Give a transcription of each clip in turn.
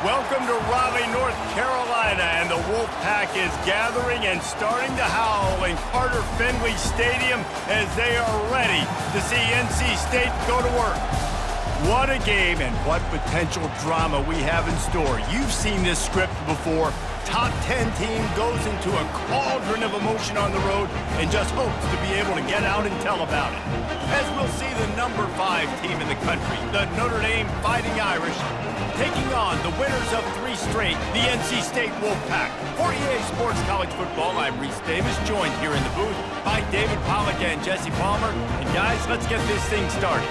Welcome to Raleigh, North Carolina, and the Wolfpack is gathering and starting to howl in Carter Finley Stadium as they are ready to see NC State go to work. What a game and what potential drama we have in store. You've seen this script before. Top 10 team goes into a cauldron of emotion on the road and just hopes to be able to get out and tell about it. As we'll see the number 5 team in the country, the Notre Dame Fighting Irish, taking on the winners of 3 straight, the NC State Wolfpack. For EA Sports College Football, I'm Reese Davis, joined here in the booth by David Pollack and Jesse Palmer. And guys, let's get this thing started.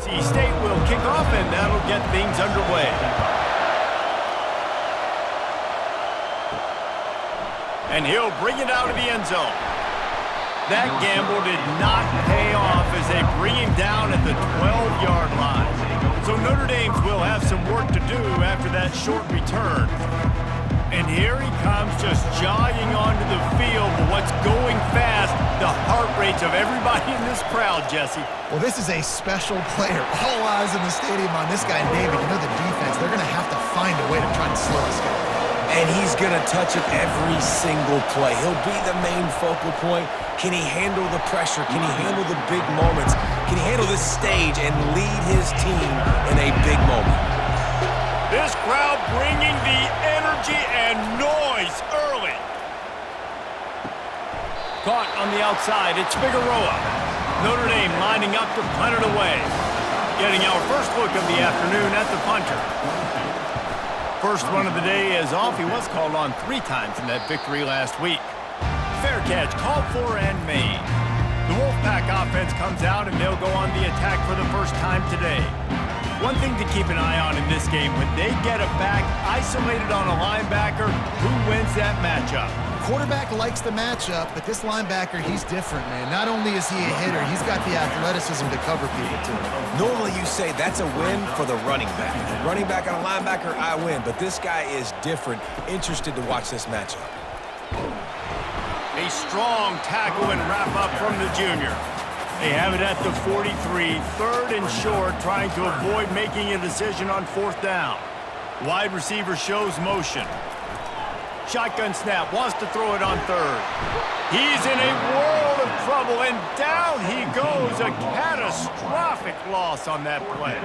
NC State will kick off, and that'll get things underway. And he'll bring it out of the end zone. That gamble did not pay off as they bring him down at the 12-yard line. So Notre Dame will have some work to do after that short return. And here he comes, just jogging onto the field. But what's going fast, the heart rates of everybody in this crowd, Jesse. Well, this is a special player. All eyes in the stadium on this guy. And David, you know the defense, they're going to have to find a way to try and slow this guy. And he's going to touch it every single play. He'll be the main focal point. Can he handle the pressure? Can he handle the big moments? Can he handle this stage and lead his team in a big moment? This crowd bringing the energy and noise early. Caught on the outside, it's Figueroa. Notre Dame lining up to punt it away. Getting our first look of the afternoon at the punter. First one of the day is off. He was called on 3 times in that victory last week. Fair catch, called for and made. The Wolfpack offense comes out and they'll go on the attack for the first time today. One thing to keep an eye on in this game, when they get a back isolated on a linebacker, who wins that matchup? Quarterback likes the matchup, but this linebacker, he's different, man. Not only is he a hitter, he's got the athleticism to cover people, too. Normally you say that's a win for the running back. Running back on a linebacker, I win. But this guy is different. Interested to watch this matchup. A strong tackle and wrap up from the junior. They have it at the 43, 3rd and short, trying to avoid making a decision on 4th down. Wide receiver shows motion. Shotgun snap, wants to throw it on 3rd. He's in a world of trouble, and down he goes. A catastrophic loss on that play.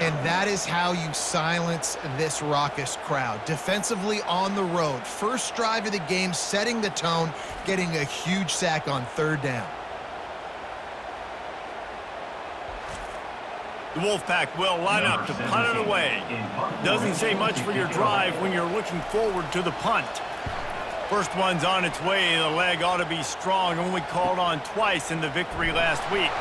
And that is how you silence this raucous crowd. Defensively on the road. First drive of the game, setting the tone, getting a huge sack on 3rd down. The Wolfpack will line up to punt it away. Doesn't say much for your drive when you're looking forward to the punt. First one's on its way. The leg ought to be strong. Only called on twice in the victory last week.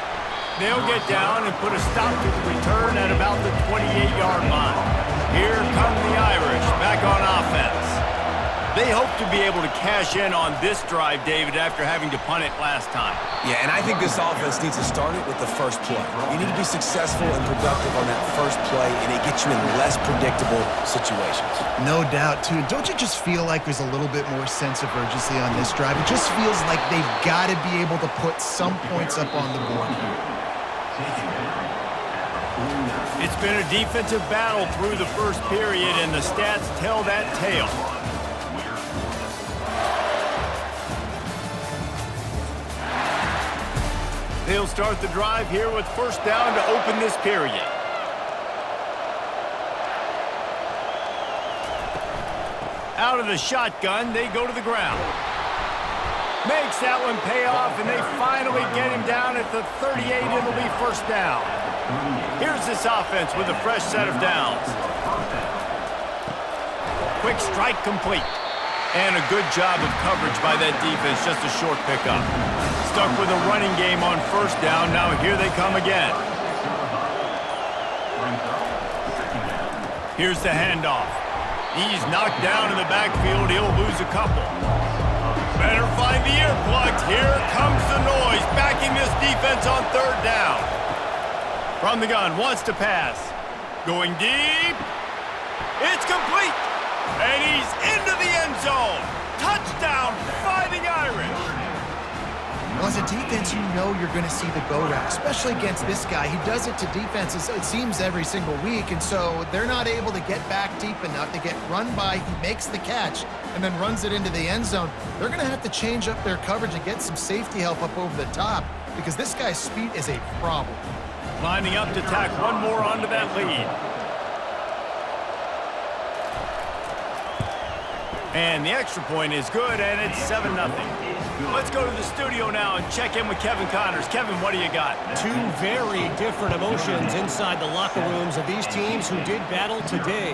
They'll get down and put a stop to the return at about the 28-yard line. Here come the Irish back on offense. They hope to be able to cash in on this drive, David, after having to punt it last time. Yeah, and I think this offense needs to start it with the first play. You need to be successful and productive on that first play, and it gets you in less predictable situations. No doubt, too. Don't you just feel like there's a little bit more sense of urgency on this drive? It just feels like they've got to be able to put some points up on the board here. It's been a defensive battle through the first period, and the stats tell that tale. They'll start the drive here with 1st down to open this period. Out of the shotgun, they go to the ground. Makes that one pay off, and they finally get him down at the 38. It'll be 1st down. Here's this offense with a fresh set of downs. Quick strike complete. And a good job of coverage by that defense, just a short pickup. Stuck with a running game on 1st down. Now here they come again. Here's the handoff. He's knocked down in the backfield. He'll lose a couple. Better find the earplugs. Here comes the noise, backing this defense on 3rd down. From the gun, wants to pass. Going deep. It's complete. And he's into the end zone. Touchdown! a defense, you know you're going to see the go route, especially against this guy. He does it to defenses, it seems, every single week, and so they're not able to get back deep enough. They get run by, he makes the catch, and then runs it into the end zone. They're going to have to change up their coverage and get some safety help up over the top because this guy's speed is a problem. Lining up to tack one more onto that lead. And the extra point is good, and it's 7-0. Let's go to the studio now and check in with Kevin Connors. Kevin, what do you got? Two very different emotions inside the locker rooms of these teams who did battle today.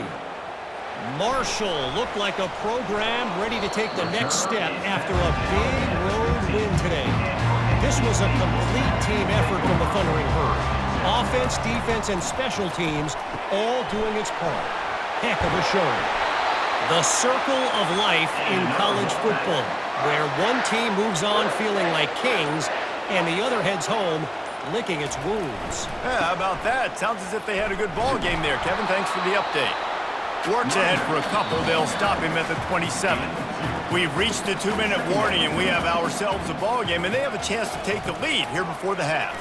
Marshall looked like a program ready to take the next step after a big road win today. This was a complete team effort from the Thundering Herd. Offense, defense, and special teams all doing its part. Heck of a showing. The circle of life in college football, where one team moves on feeling like kings and the other heads home licking its wounds. Yeah, how about that? Sounds as if they had a good ball game there. Kevin, thanks for the update. Works ahead for a couple. They'll stop him at the 27. We've reached the 2-minute warning, and we have ourselves a ball game, and they have a chance to take the lead here before the half.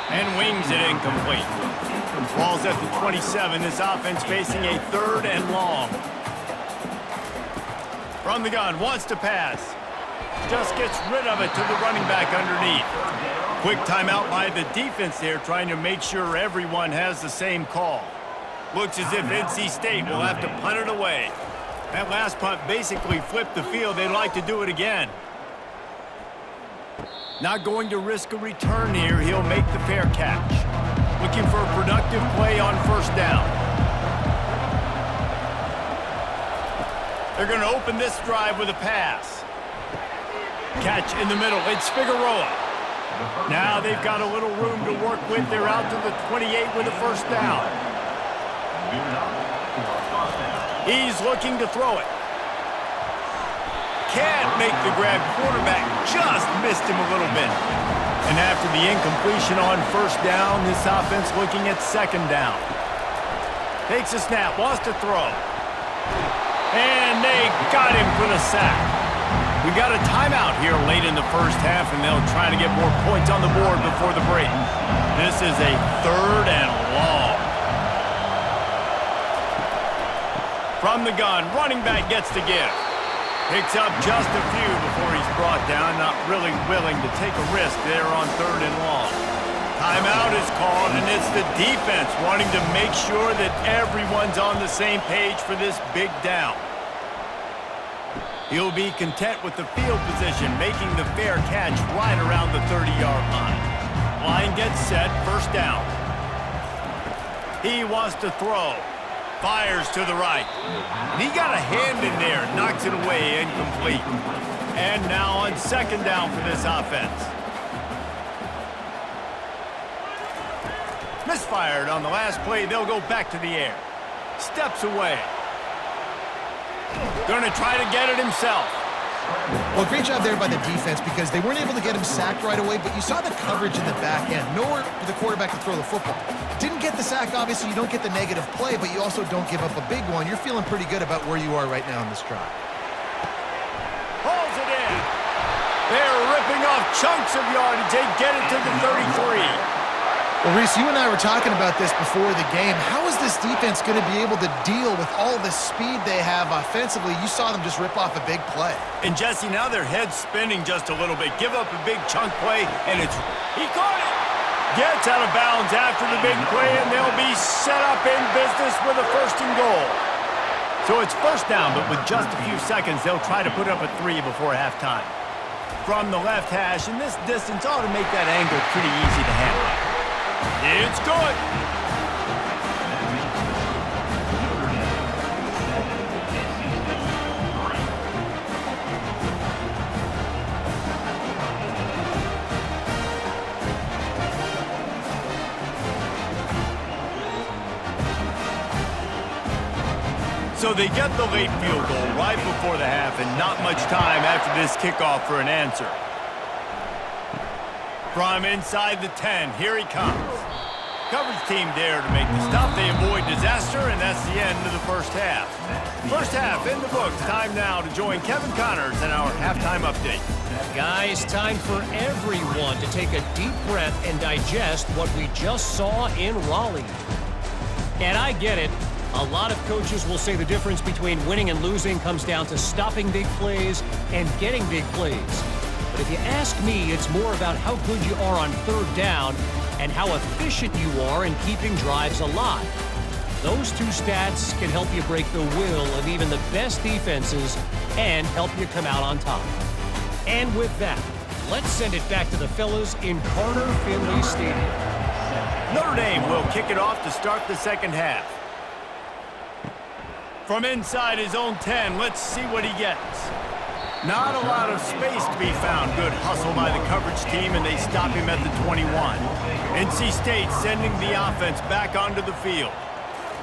And wings it incomplete. Ball's at the 27. This offense facing a 3rd and long. From the gun, wants to pass. Just gets rid of it to the running back underneath. Quick timeout by the defense there, trying to make sure everyone has the same call. Looks as if NC State will have to punt it away. That last punt basically flipped the field. They'd like to do it again. Not going to risk a return here. He'll make the fair catch. Looking for a productive play on 1st down. They're going to open this drive with a pass. Catch in the middle. It's Figueroa. Now they've got a little room to work with. They're out to the 28 with a 1st down. He's looking to throw it. Can't make the grab. Quarterback just missed him a little bit. And after the incompletion on 1st down, this offense looking at 2nd down. Takes a snap, wants to throw. And they got him for the sack. We got a timeout here late in the 1st half, and they'll try to get more points on the board before the break. This is a 3rd and long. From the gun, running back gets the give. Picks up just a few before he's brought down, not really willing to take a risk there on 3rd and long. Timeout is called, and it's the defense wanting to make sure that everyone's on the same page for this big down. He'll be content with the field position, making the fair catch right around the 30-yard line. Line gets set, 1st down. He wants to throw. Fires to the right. And he got a hand in there, knocks it away, incomplete. And now on 2nd down for this offense. Misfired on the last play. They'll go back to the air. Steps away. Going to try to get it himself. Well, great job there by the defense because they weren't able to get him sacked right away, but you saw the coverage in the back end. Nowhere for the quarterback to throw the football. Didn't get the sack, obviously. You don't get the negative play, but you also don't give up a big one. You're feeling pretty good about where you are right now in this drive. Hauls it in. They're ripping off chunks of yardage. They get it to the 33. Well, Reese, you and I were talking about this before the game. How is this defense going to be able to deal with all the speed they have offensively? You saw them just rip off a big play. And Jesse, now their head's spinning just a little bit. Give up a big chunk play, and he caught it. Gets out of bounds after the big play, and they'll be set up in business with a 1st and goal. So it's 1st down, but with just a few seconds, they'll try to put up a 3 before halftime. From the left hash, and this distance ought to make that angle pretty easy to handle. It's good. So they get the late field goal right before the half, and not much time after this kickoff for an answer. From inside the 10, here he comes. Coverage team there to make the stop. They avoid disaster, and that's the end of the first half. First half in the books. Time now to join Kevin Connors in our halftime update. Guys, time for everyone to take a deep breath and digest what we just saw in Raleigh. And I get it. A lot of coaches will say the difference between winning and losing comes down to stopping big plays and getting big plays. But if you ask me, it's more about how good you are on third down and how efficient you are in keeping drives alive. Those two stats can help you break the will of even the best defenses and help you come out on top. And with that, let's send it back to the fellas in Carter Finley Stadium. Notre Dame will kick it off to start the second half. From inside his own 10, let's see what he gets. Not a lot of space to be found. Good hustle by the coverage team, and they stop him at the 21. NC State sending the offense back onto the field.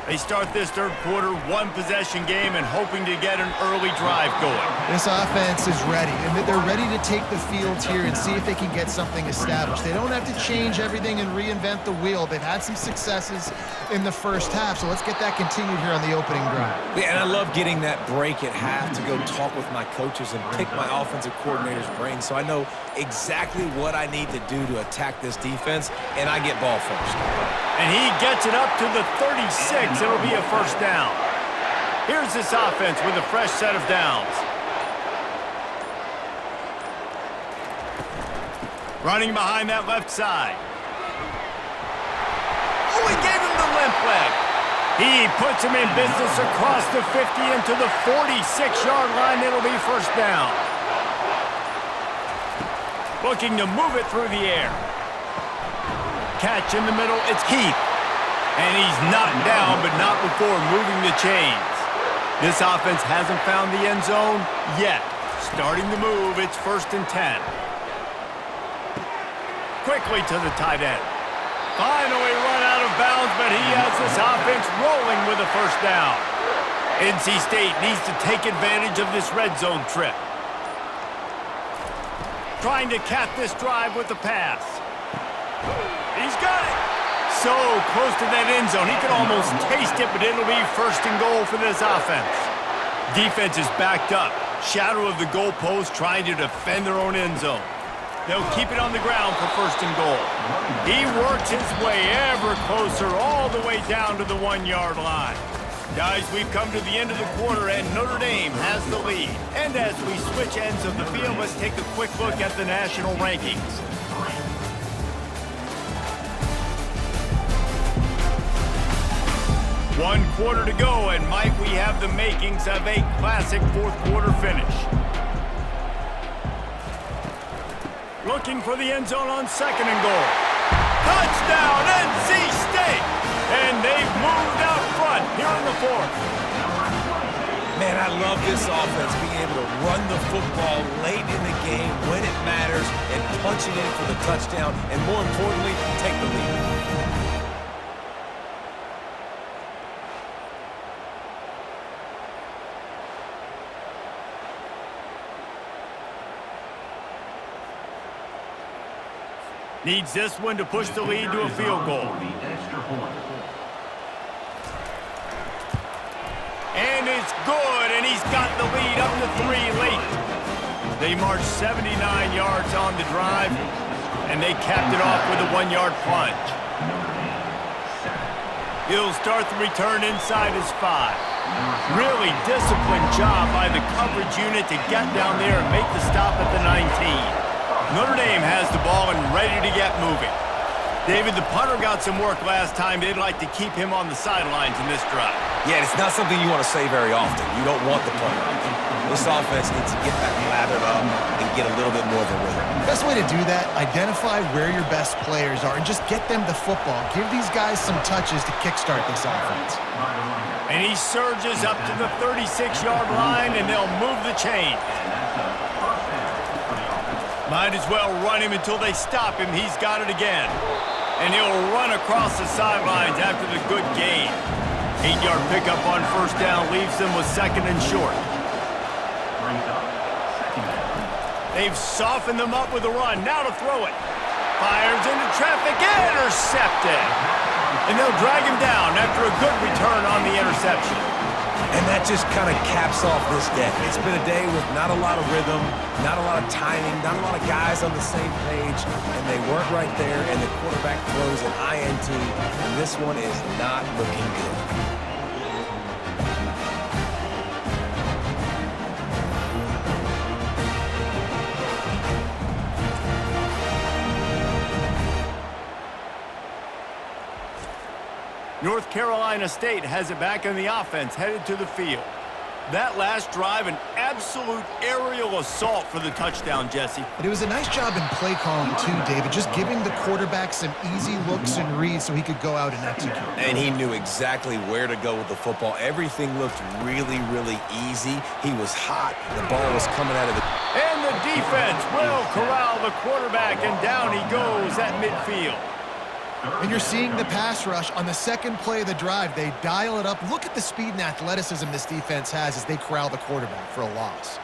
They start this third quarter, one-possession game, and hoping to get an early drive going. This offense is ready, and they're ready to take the field here and see if they can get something established. They don't have to change everything and reinvent the wheel. They've had some successes in the first half, so let's get that continued here on the opening drive. Yeah, and I love getting that break at half to go talk with my coaches and pick my offensive coordinator's brain so I know exactly what I need to do to attack this defense, and I get ball first. And he gets it up to the 36. It'll be a first down. Here's this offense with a fresh set of downs. Running behind that left side. Oh, he gave him the limp leg. He puts him in business across the 50 into the 46-yard line. It'll be first down. Looking to move it through the air. Catch in the middle, it's Keith. And he's knocked down, but not before moving the chains. This offense hasn't found the end zone yet. Starting to move, it's 1st and 10. Quickly to the tight end. Finally run out of bounds, but he has this offense rolling with a first down. NC State needs to take advantage of this red zone trip. Trying to cap this drive with the pass. He's got it. So close to that end zone. He can almost taste it, but it'll be 1st and goal for this offense. Defense is backed up. Shadow of the goalpost trying to defend their own end zone. They'll keep it on the ground for 1st and goal. He works his way ever closer all the way down to the 1-yard line. Guys, we've come to the end of the quarter, and Notre Dame has the lead. And as we switch ends of the field, let's take a quick look at the national rankings. One quarter to go, and might we have the makings of a classic fourth quarter finish. Looking for the end zone on 2nd and goal. Touchdown, NC State! And they've moved out front here in the 4th. Man, I love this offense being able to run the football late in the game when it matters and punch it in for the touchdown, and more importantly, take the lead. Needs this one to push the lead to a field goal. And it's good, and he's got the lead up to 3 late. They marched 79 yards on the drive, and they capped it off with a 1-yard plunge. He'll start the return inside his 5. Really disciplined job by the coverage unit to get down there and make the stop at the 19. Notre Dame has the ball and ready to get moving. David, the punter got some work last time. They'd like to keep him on the sidelines in this drive. Yeah, it's not something you want to say very often. You don't want the punter out there. This offense needs to get back lathered up and get a little bit more of a rhythm. Best way to do that, identify where your best players are and just get them the football. Give these guys some touches to kickstart this offense. And he surges up to the 36-yard line, and they'll move the chain. Might as well run him until they stop him. He's got it again. And he'll run across the sidelines after the good gain. 8-yard pickup on 1st down leaves them with 2nd and short. They've softened them up with a run. Now to throw it. Fires into traffic. Intercepted. And they'll drag him down after a good return on the interception. And that just kind of caps off this day. It's been a day with not a lot of rhythm, not a lot of timing, not a lot of guys on the same page, and they weren't right there, and the quarterback throws an INT, and this one is not looking good. North Carolina State has it back in the offense, headed to the field. That last drive, an absolute aerial assault for the touchdown, Jesse. But it was a nice job in play calling too, David, just giving the quarterback some easy looks and reads so he could go out and execute. And he knew exactly where to go with the football. Everything looked really, really easy. He was hot. The ball was coming out of the... And the defense will corral the quarterback, and down he goes at midfield. And you're seeing the pass rush on the second play of the drive. They dial it up. Look at the speed and athleticism this defense has as they corral the quarterback for a loss.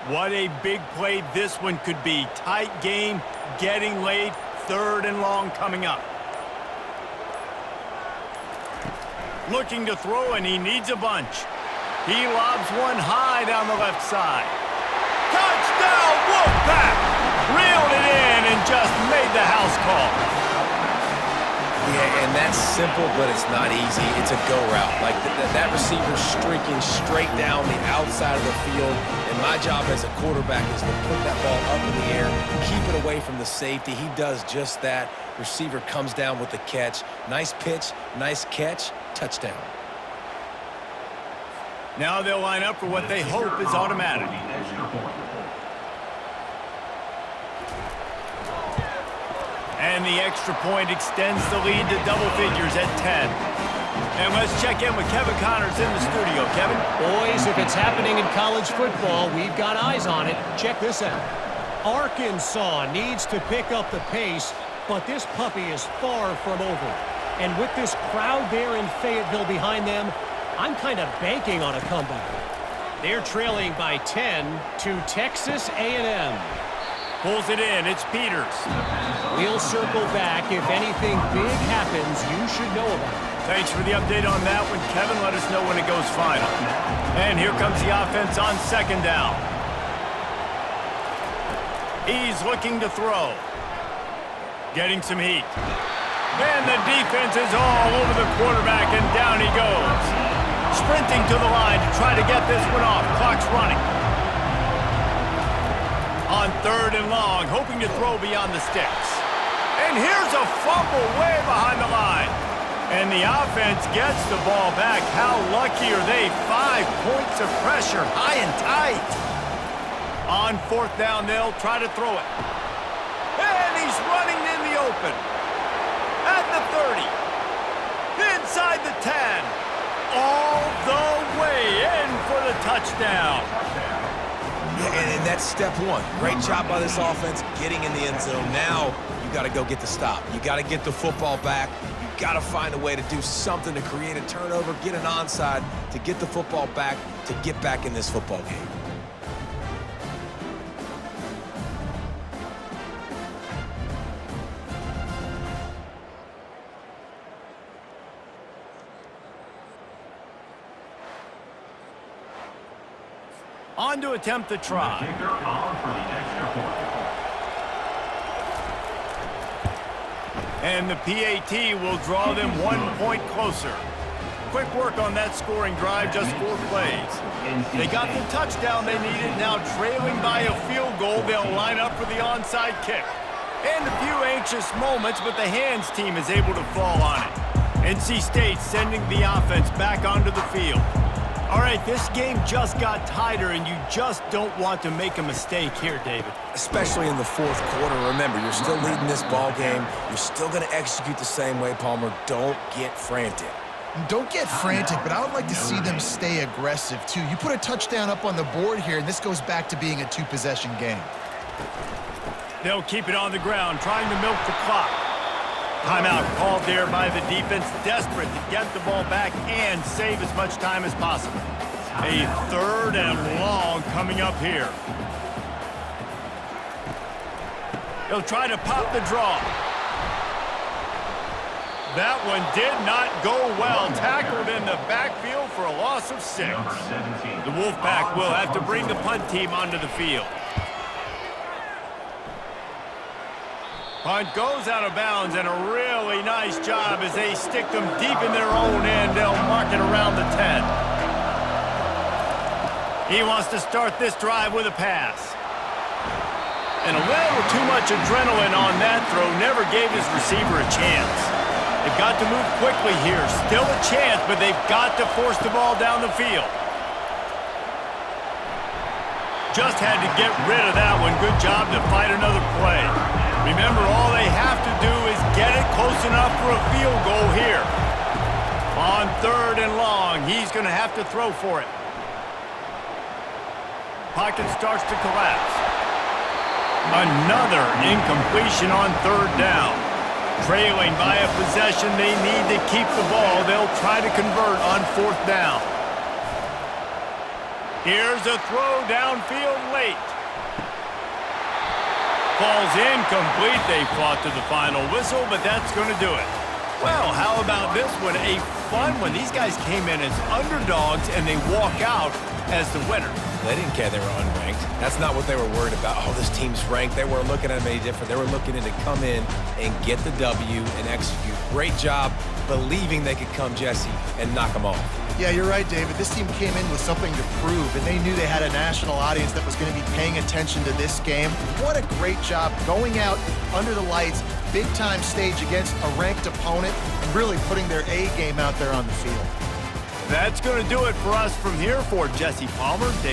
What a big play this one could be. Tight game, getting late, 3rd and long coming up. Looking to throw, and he needs a bunch. He lobs one high down the left side. Touchdown, Wolfpack! Reeled it in and just made the house call. Yeah, and that's simple, but it's not easy. It's a go route. Like that receiver streaking straight down the outside of the field. And my job as a quarterback is to put that ball up in the air, keep it away from the safety. He does just that. Receiver comes down with the catch. Nice pitch, nice catch, touchdown. Now they'll line up for what they hope is automatic. And the extra point extends the lead to double figures at 10. And let's check in with Kevin Connors in the studio. Kevin? Boys, if it's happening in college football, we've got eyes on it. Check this out. Arkansas needs to pick up the pace, but this puppy is far from over. And with this crowd there in Fayetteville behind them, I'm kind of banking on a comeback. They're trailing by 10 to Texas A&M. Pulls it in. It's Peters. We'll circle back. If anything big happens, you should know about it. Thanks for the update on that one, Kevin. Let us know when it goes final. And here comes the offense on 2nd down. He's looking to throw. Getting some heat. And the defense is all over the quarterback, and down he goes. Sprinting to the line to try to get this one off. Clock's running. On 3rd and long, hoping to throw beyond the sticks. And here's a fumble way behind the line. And the offense gets the ball back. How lucky are they? 5 points of pressure, high and tight. On 4th down, they'll try to throw it. And he's running in the open. At the 30. Inside the 10. All the way in for the touchdown. Yeah, and that's step one. Great job by this offense getting in the end zone. Now you got to go get the stop. You got to get the football back. You got to find a way to do something to create a turnover, get an onside, to get the football back, to get back in this football game. On to attempt the try. And the PAT will draw them 1 point closer. Quick work on that scoring drive, just 4 plays. They got the touchdown they needed. Now trailing by a field goal, they'll line up for the onside kick. And a few anxious moments, but the hands team is able to fall on it. NC State sending the offense back onto the field. All right, this game just got tighter, and you just don't want to make a mistake here, David. Especially in the 4th quarter. Remember, you're still leading this ball game. You're still going to execute the same way, Palmer. Don't get frantic. Don't get frantic, but I would like to see them stay aggressive, too. You put a touchdown up on the board here, and this goes back to being a 2-possession game. They'll keep it on the ground, trying to milk the clock. Timeout called there by the defense, desperate to get the ball back and save as much time as possible. A 3rd and long coming up here. He'll try to pop the draw. That one did not go well. Tackled in the backfield for a loss of 6. The Wolfpack will have to bring the punt team onto the field. Punt goes out of bounds, and a really nice job as they stick them deep in their own end. They'll mark it around the 10. He wants to start this drive with a pass. And a little too much adrenaline on that throw. Never gave his receiver a chance. They've got to move quickly here. Still a chance, but they've got to force the ball down the field. Just had to get rid of that one. Good job to fight another play. Remember, all they have to do is get it close enough for a field goal here. On 3rd and long, he's going to have to throw for it. Pocket starts to collapse. Another incompletion on 3rd down. Trailing by a possession, they need to keep the ball. They'll try to convert on 4th down. Here's a throw downfield late. Falls incomplete. They fought to the final whistle, but that's going to do it. Well, how about this one? A fun one. These guys came in as underdogs, and they walk out as the winner. They didn't care they were unranked. That's not what they were worried about. Oh, this team's ranked. They weren't looking at them any different. They were looking to come in and get the W and execute. Great job believing they could come, Jesse, and knock them off. Yeah, you're right, David. This team came in with something to prove, and they knew they had a national audience that was going to be paying attention to this game. What a great job going out under the lights, big-time stage against a ranked opponent, and really putting their A game out there on the field. That's going to do it for us from here. For Jesse Palmer, David